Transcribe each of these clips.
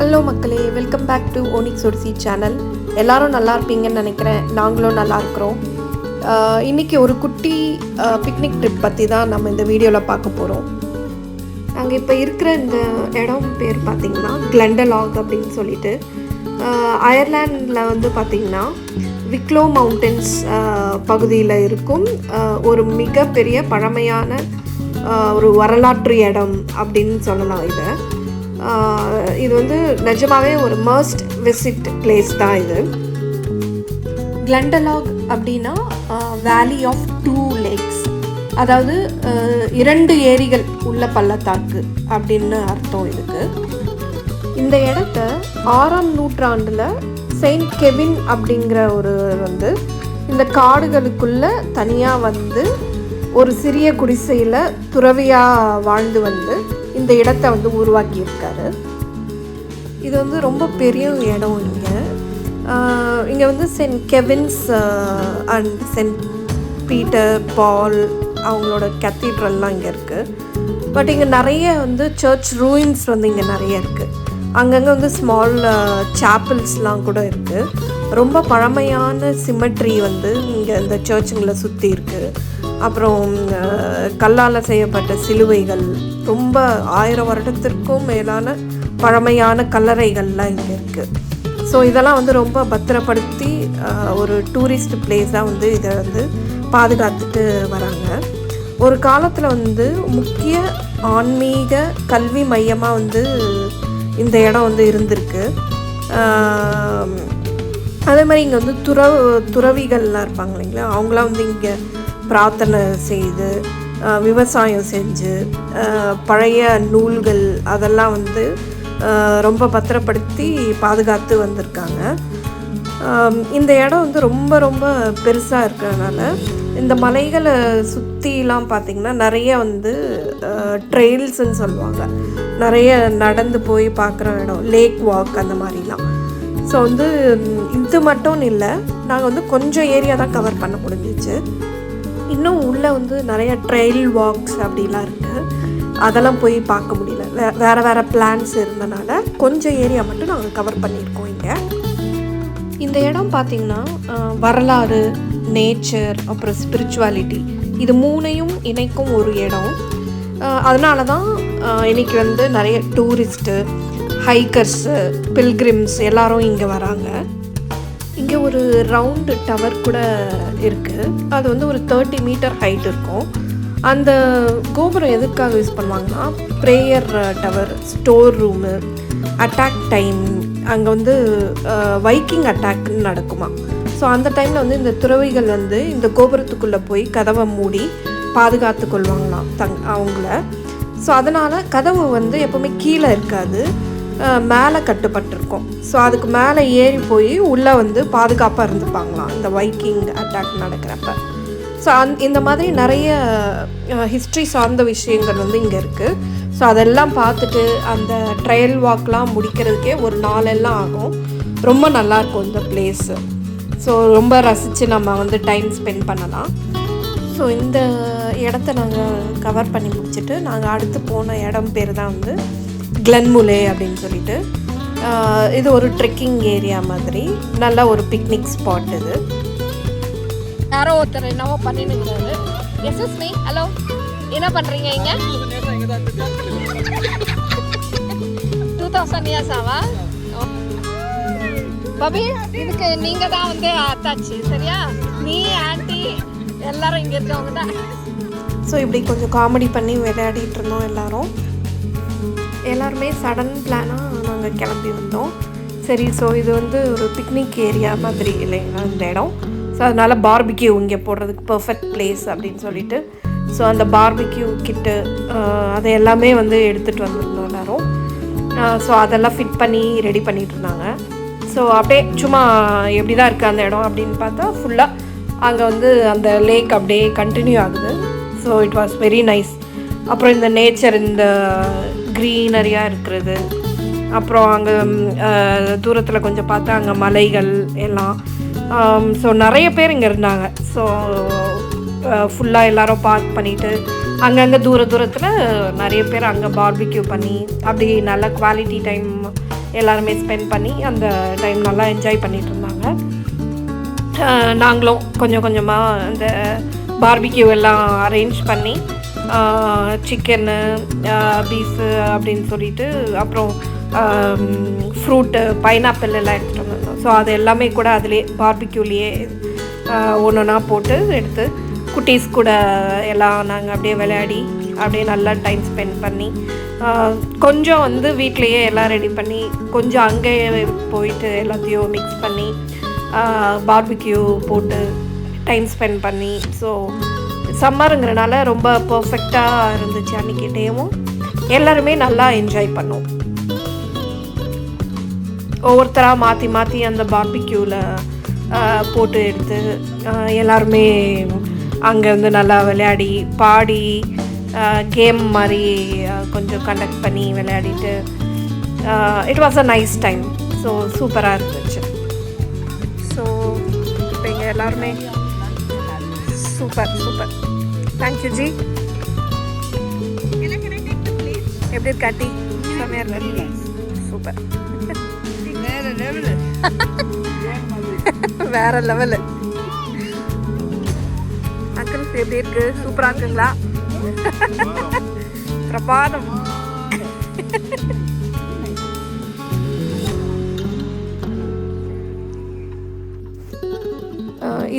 Hello மக்களே, welcome back to Onyx Odyssey channel. எல்லோரும் நல்லா இருப்பீங்கன்னு நினைக்கிறேன். நாங்களும் நல்லா இருக்கிறோம். இன்றைக்கி ஒரு குட்டி பிக்னிக் ட்ரிப் பற்றி தான் நம்ம இந்த வீடியோவில் பார்க்க போகிறோம். நாங்கள் இப்போ இருக்கிற இந்த இடம் பேர் பார்த்திங்கன்னா Glendalough அப்படின்னு சொல்லிட்டு அயர்லாண்டில் வந்து பார்த்திங்கன்னா Wicklow Mountains பகுதியில் இருக்கும் ஒரு மிகப்பெரிய பழமையான ஒரு வரலாற்று இடம் அப்படின்னு சொல்லலாம். இது வந்து நிஜமாகவே ஒரு மஸ்ட் விசிட் பிளேஸ் தான் இது. Glendalough அப்படின்னா வேலி ஆஃப் 2 லேக்ஸ், அதாவது 2 ஏரிகள் உள்ள பள்ளத்தாக்கு அப்படின்னு அர்த்தம் இதுக்கு. இந்த இடத்த 6ஆம் நூற்றாண்டில் செயின்ட் கெவின் அப்படிங்கிற ஒரு வந்து இந்த காடுகளுக்குள்ளே தனியாக வந்து ஒரு சிறிய குடிசையில் துறவியாக வாழ்ந்து வந்து இந்த இடத்த வந்து உருவாக்கியிருக்காரு. இது வந்து ரொம்ப பெரிய இடம். இங்கே வந்து Saint Kevin's and Saint Peter Paul அவங்களோட கேத்தீட்ரல்லாம் இங்கே இருக்குது. பட் இங்கே நிறைய வந்து சர்ச் ரூயின்ஸ் வந்து இங்கே நிறைய இருக்குது. அங்கங்கே வந்து ஸ்மால் சாப்பிள்ஸ்லாம் கூட இருக்குது. ரொம்ப பழமையான சிமெட்ரி வந்து இங்கே இந்த சர்ச்சுங்களை சுற்றி இருக்குது. அப்புறம் கல்லால் செய்யப்பட்ட சிலுவைகள், ரொம்ப 1000 வருடத்திற்கும் மேலான பழமையான கல்லறைகள்லாம் இங்கே இருக்குது. ஸோ இதெல்லாம் வந்து ரொம்ப பத்திரப்படுத்தி ஒரு டூரிஸ்ட் பிளேஸாக வந்து இதை வந்து பாதுகாத்துட்டு வராங்க. ஒரு காலத்தில் வந்து முக்கிய ஆன்மீக கல்வி மையமாக வந்து இந்த இடம் வந்து இருந்திருக்கு. அதே மாதிரி இங்கே வந்து துறவிகள்லாம் இருப்பாங்க இல்லைங்களா, அவங்களாம் வந்து இங்கே பிரார்த்தனை செய்து விவசாயம் செஞ்சு பழைய நூல்கள் அதெல்லாம் வந்து ரொம்ப பத்திரப்படுத்தி பாதுகாத்து வந்திருக்காங்க. இந்த இடம் வந்து ரொம்ப ரொம்ப பெருசாக இருக்கிறதுனால இந்த மலைகளை சுற்றிலாம் பார்த்திங்கன்னா நிறைய வந்து ட்ரெயில்ஸுன்னு சொல்லுவாங்க, நிறைய நடந்து போய் பார்க்குற இடம், லேக் வாக் அந்த மாதிரிலாம். ஸோ வந்து இது மட்டும் இல்லை, நாங்கள் வந்து கொஞ்சம் ஏரியா தான் கவர் பண்ண முடிஞ்சிச்சு. இன்னும் உள்ளே வந்து நிறைய ட்ரெயில் வாக்ஸ் அப்படிலாம் இருக்குது, அதெல்லாம் போய் பார்க்க முடியல. வேறு பிளான்ஸ் இருந்தனால கொஞ்சம் ஏரியா மட்டும் நாங்கள் கவர் பண்ணியிருக்கோம். இந்த இடம் பார்த்திங்கன்னா வரலாறு, நேச்சர், அப்புறம் ஸ்பிரிச்சுவாலிட்டி, இது 3ஐயும் இணைக்கும் ஒரு இடம். அதனால தான் இன்றைக்கி வந்து நிறைய டூரிஸ்ட்டு, ஹைக்கர்ஸு, பில்கிரிம்ஸ் எல்லோரும் இங்கே வராங்க. இங்கே ஒரு ரவுண்டு டவர் கூட இருக்குது. அது வந்து ஒரு 30 மீட்டர் ஹைட் இருக்கும். அந்த கோபுரம் எதுக்காக யூஸ் பண்ணுவாங்கன்னா prayer tower, store room, attack time, அங்கே வந்து வைக்கிங் அட்டாக்னு நடக்குமா. ஸோ அந்த டைமில் வந்து இந்த துறவிகள் வந்து இந்த கோபுரத்துக்குள்ளே போய் கதவை மூடி பாதுகாத்து கொள்வாங்களாம் அவங்கள. ஸோ அதனால் கதவு வந்து எப்போவுமே கீழே இருக்காது, மேலே கட்டுப்பட்டிருக்கும். ஸோ அதுக்கு மேலே ஏறி போய் உள்ளே வந்து பாதுகாப்பாக இருந்துப்பாங்களாம் இந்த வைக்கிங் அட்டாக் நடக்கிறப்ப. ஸோ இந்த மாதிரி நிறைய ஹிஸ்ட்ரி சார்ந்த விஷயங்கள் வந்து இங்கே இருக்குது. ஸோ அதெல்லாம் பார்த்துட்டு அந்த ட்ரையல் வாக்லாம் முடிக்கிறதுக்கே ஒரு நாளெல்லாம் ஆகும். ரொம்ப நல்லாயிருக்கும் இந்த பிளேஸு. ஸோ ரொம்ப ரசித்து நம்ம வந்து டைம் ஸ்பெண்ட் பண்ணலாம். ஸோ இந்த இடத்த நாங்கள் கவர் பண்ணி முடிச்சுட்டு நாங்கள் அடுத்து போன இடம் பேர் தான் வந்து Glenmalure அப்படின்னு சொல்லிட்டு. இது ஒரு ட்ரெக்கிங் ஏரியா மாதிரி, நல்ல ஒரு பிக்னிக் ஸ்பாட். இது யாரோ ஒருத்தர் என்னவோ பண்ணினுங்கிறாரு. எஸ்எஸ் மீ, ஹலோ, என்ன பண்ணுறீங்க இங்கே? 2000 இயர்ஸ் ஆவா பபி? இதுக்கு நீங்கள் தான் வந்து அத்தாச்சு, சரியா? நீ ஆண்டி எல்லாரும் இங்கே இருக்கவங்க தான். ஸோ இப்படி கொஞ்சம் காமெடி பண்ணி விளையாடிட்டு இருந்தோம் எல்லாருமே. சடன் பிளானாக நாங்கள் கிளம்பி வந்தோம். சரி, ஸோ இது வந்து ஒரு பிக்னிக் ஏரியா மாதிரி இல்லைங்களா இந்த இடம். ஸோ அதனால் பார்பிக்யூ இங்கே போடுறதுக்கு பர்ஃபெக்ட் பிளேஸ் அப்படின்னு சொல்லிட்டு ஸோ அந்த பார்பிக்யூ கிட்டு அதை எல்லாமே வந்து எடுத்துகிட்டு வந்திருந்தோம் எல்லோரும். ஸோ அதெல்லாம் ஃபிட் பண்ணி ரெடி பண்ணிகிட்டு இருந்தாங்க. ஸோ அப்படியே சும்மா எப்படி தான் இருக்குது அந்த இடம் அப்படின்னு பார்த்தா ஃபுல்லாக அங்கே வந்து அந்த லேக் அப்படியே கண்டினியூ ஆகுது. So it was very nice. அப்புறம் இந்த நேச்சர், இந்த க்ரீனரியாக இருக்கிறது, அப்புறம் அங்கே தூரத்தில் கொஞ்சம் பார்த்தா அங்கே மலைகள் எல்லாம். ஸோ நிறைய பேர் இங்கே இருந்தாங்க. ஸோ ஃபுல்லாக எல்லோரும் பார்க் பண்ணிவிட்டு அங்கங்கே தூரத்தில் நிறைய பேர் அங்கே பார்பிக்யூ பண்ணி அப்படி நல்ல குவாலிட்டி டைம் எல்லாருமே ஸ்பெண்ட் பண்ணி அந்த டைம் நல்லா என்ஜாய் பண்ணிகிட்டு இருந்தாங்க. நாங்களும் கொஞ்சம் கொஞ்சமாக அந்த பார்பிக்யூ எல்லாம் அரேஞ்ச் பண்ணி சிக்கனு பீஃபு அப்படின்னு சொல்லிட்டு அப்புறம் ஃப்ரூட்டு பைனாப்பிள் எல்லாம் எடுத்துகிட்டு வந்திருந்தோம். ஸோ அது எல்லாமே கூட அதிலே பார்பிக்யூலேயே ஒன்று ஒன்றா போட்டு எடுத்து குட்டீஸ் கூட எல்லாம் நாங்கள் அப்படியே விளையாடி அப்படியே நல்லா டைம் ஸ்பெண்ட் பண்ணி கொஞ்சம் வந்து வீட்லேயே எல்லாம் ரெடி பண்ணி கொஞ்சம் அங்கேயே போயிட்டு எல்லாத்தையும் மிக்ஸ் பண்ணி பார்பிக்யூ போட்டு டைம் ஸ்பெண்ட் பண்ணி ஸோ சம்மருங்கிறனால ரொம்ப பர்ஃபெக்டாக இருந்துச்சு. அன்றைக்கி டேவும் எல்லாருமே நல்லா என்ஜாய் பண்ணோம். ஒவ்வொருத்தராக மாற்றி மாற்றி அந்த பார்பிக்யூவில் போட்டு எடுத்து எல்லாருமே அங்கே வந்து நல்லா விளையாடி பாடி கேம் மாதிரி கொஞ்சம் கண்டக்ட் பண்ணி விளையாடிட்டு it was a nice time. So சூப்பராக இருந்துச்சு. ஸோ இப்போ இங்கே எல்லாருமே சூப்பர் சூப்பர். Thank you G. எப்படி இருக்காட்டி? சூப்பர். வேற லெவலு. அங்கிள் எப்படி இருக்கு? சூப்பரா இருக்குங்களா? பிரபாதம்.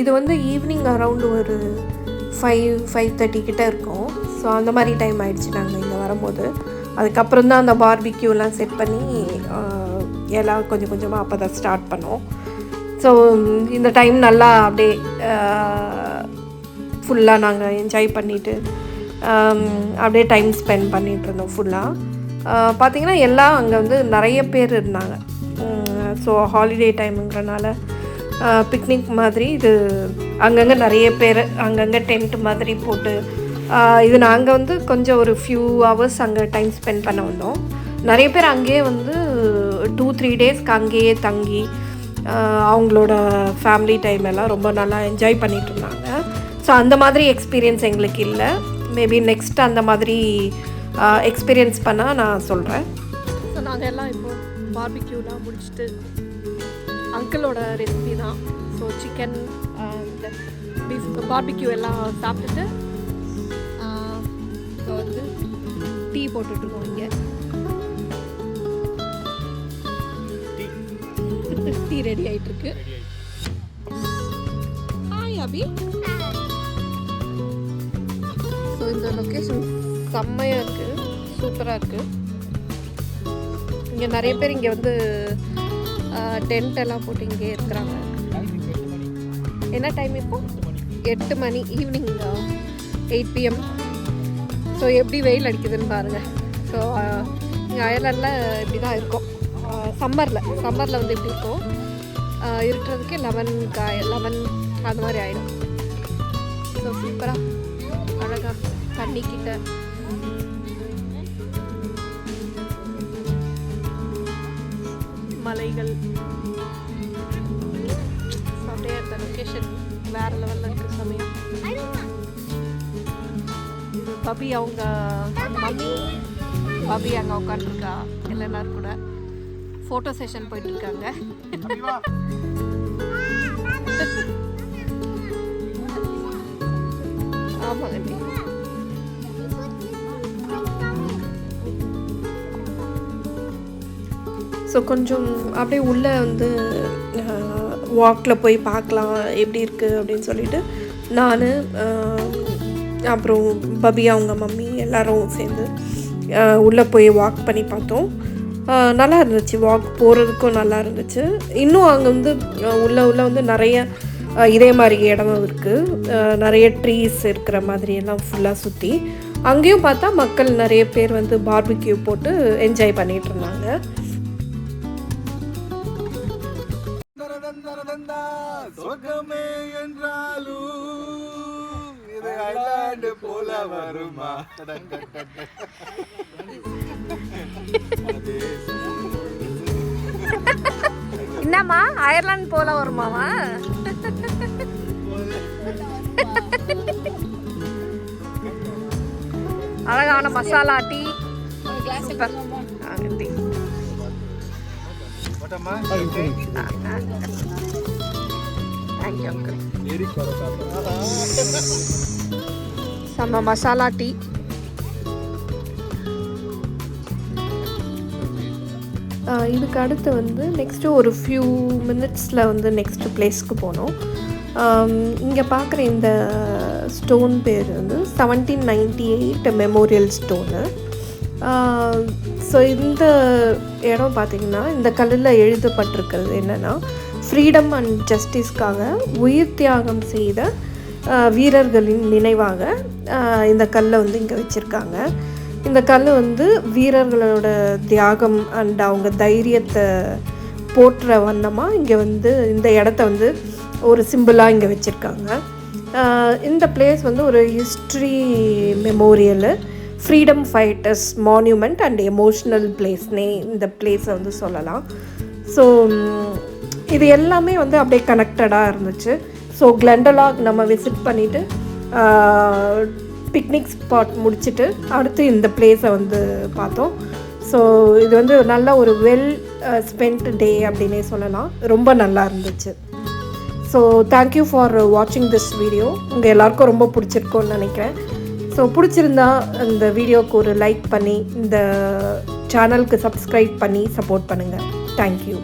இது வந்து ஈவினிங் அரவுண்டு ஒரு 5:30 கிட்டே இருக்கும். ஸோ அந்த மாதிரி டைம் ஆகிடுச்சு நாங்கள் இங்கே வரும்போது. அதுக்கப்புறம் தான் அந்த பார்பிக்யூலாம் செட் பண்ணி எல்லாம் கொஞ்சம் கொஞ்சமாக அப்போ தான் ஸ்டார்ட் பண்ணோம். ஸோ இந்த டைம் நல்லா அப்படியே ஃபுல்லாக நாங்கள் என்ஜாய் பண்ணிவிட்டு அப்படியே டைம் ஸ்பெண்ட் பண்ணிகிட்டு இருந்தோம் ஃபுல்லாக. பார்த்திங்கன்னா எல்லாம் அங்கே வந்து நிறைய பேர் இருந்தாங்க. ஸோ ஹாலிடே டைமுங்கிறனால பிக்னிக் மாதிரி இது அங்கங்கே நிறைய பேர் அங்கங்கே டென்ட் மாதிரி போட்டு இது நாங்கள் வந்து கொஞ்சம் ஒரு ஃபியூ ஹவர்ஸ் அங்கே டைம் ஸ்பெண்ட் பண்ண வந்தோம். நிறைய பேர் அங்கேயே வந்து 2-3 டேஸ்க்கு அங்கேயே தங்கி அவங்களோட ஃபேமிலி டைம் எல்லாம் ரொம்ப நல்லா என்ஜாய் பண்ணிகிட்டு இருந்தாங்க. ஸோ அந்த மாதிரி எக்ஸ்பீரியன்ஸ் எங்களுக்கு இல்லை. மேபி நெக்ஸ்ட் அந்த மாதிரி எக்ஸ்பீரியன்ஸ் பண்ணால் நான் சொல்கிறேன். ஸோ நாங்கள் எல்லாம் இப்போது பார்பிக்யூலாம் முடிச்சுட்டு அங்கிளோட ரெசிபி தான். ஸோ சிக்கன் இந்த பீஃப் பார்பிக்யூ எல்லாம் சாப்பிட்டுட்டு இப்போ வந்து டீ போட்டுட்ருக்கோம். இங்கே டீ ரெடி ஆகிட்டுருக்கு. ஹாய் அபி. ஸோ இந்த லொக்கேஷன் செம்மையாக இருக்குது, சூப்பராக இருக்குது. இங்கே நிறைய பேர் இங்கே வந்து டென்ட் எல்லாம் போட்டு இங்கே இருக்கிறாங்க. என்ன டைம் இப்போ? 8 மணி ஈவினிங் 8 PM. ஸோ எப்படி வெயில் அடிக்குதுன்னு பாருங்கள். ஸோ இங்கே அயர்லாண்டில் இப்படி தான் இருக்கும். சம்மரில் வந்து எப்படி இருக்கும், இருக்கிறதுக்கு 11 அந்த மாதிரி ஆகிடும். ஸோ சூப்பராக அழகாக தண்ணிக்கிட்ட மலைகள் அப்படியே அந்த லொக்கேஷன் வேறு லெவலில் இருக்குது. சமயம் பபி அவங்க மம்மி பபி அங்கே உட்காந்துருக்கா எல்லாரும் கூட ஃபோட்டோ செஷன் போயிட்டுருக்காங்க. ஆமாங்க. ஸோ கொஞ்சம் அப்படியே உள்ளே வந்து வாக்கில் போய் பார்க்கலாம் எப்படி இருக்குது அப்படின்னு சொல்லிட்டு நான் அப்புறம் பபி அவங்க மம்மி எல்லோரும் சேர்ந்து உள்ளே போய் வாக் பண்ணி பார்த்தோம். நல்லா இருந்துச்சு. வாக் போகிறதுக்கும் நல்லா இருந்துச்சு. இன்னும் அங்கே வந்து உள்ளே வந்து நிறைய இதே மாதிரி இடமும் இருக்குது. நிறைய ட்ரீஸ் இருக்கிற மாதிரி எல்லாம் ஃபுல்லாக சுற்றி அங்கேயும் பார்த்தா மக்கள் நிறைய பேர் வந்து பார்பிக்யூ போட்டு என்ஜாய் பண்ணிகிட்டு இருந்தாங்க. சொர்க்கமே என்றாலும் இது ஐலாண்டு போல வருமா? என்னம்மா அயர்லாந்து போல வருமாவா? அழகான மசாலா டீ. சூப்பர். ஓட்டம்மா தேங்க்யூ அங்கிள். ஏரி செம்ம மசாலா டீ. இதுக்கு அடுத்து வந்து நெக்ஸ்ட்டு ஒரு ஃபியூ மினிட்ஸில் வந்து நெக்ஸ்ட்டு பிளேஸ்க்கு போனோம். இங்கே பார்க்குற இந்த ஸ்டோன் பேர் வந்து 1798 மெமோரியல் ஸ்டோனு. ஸோ இந்த இடம் பார்த்திங்கன்னா இந்த கல்லில் எழுதப்பட்டிருக்கிறது என்னென்னா, ஃப்ரீடம் அண்ட் ஜஸ்டிஸ்க்காக உயிர் தியாகம் செய்த வீரர்களின் நினைவாக இந்த கல்லை வந்து இங்கே வச்சுருக்காங்க. இந்த கல் வந்து வீரர்களோட தியாகம் அண்ட் அவங்க தைரியத்தை போற்றுற வண்ணமாக இங்கே வந்து இந்த இடத்த வந்து ஒரு சிம்பிளாக இங்கே வச்சுருக்காங்க. இந்த பிளேஸ் வந்து ஒரு history memorial, freedom fighters monument and emotional பிளேஸ்னே இந்த பிளேஸை வந்து சொல்லலாம். ஸோ இது எல்லாமே வந்து அப்படியே கனெக்டடாக இருந்துச்சு. ஸோ Glendalough நம்ம விசிட் பண்ணிவிட்டு பிக்னிக் ஸ்பாட் முடிச்சுட்டு அடுத்து இந்த பிளேஸை வந்து பார்த்தோம். ஸோ இது வந்து நல்ல ஒரு வெல் ஸ்பெண்ட் டே அப்படின்னே சொல்லலாம். ரொம்ப நல்லா இருந்துச்சு. ஸோ தேங்க்யூ ஃபார் வாட்சிங் திஸ் வீடியோ. உங்கள் எல்லாருக்கும் ரொம்ப பிடிச்சிருக்கோன்னு நினைக்கிறேன். ஸோ பிடிச்சிருந்தா இந்த வீடியோவுக்கு ஒரு லைக் பண்ணி இந்த சேனலுக்கு சப்ஸ்கிரைப் பண்ணி சப்போர்ட் பண்ணுங்கள். தேங்க்யூ.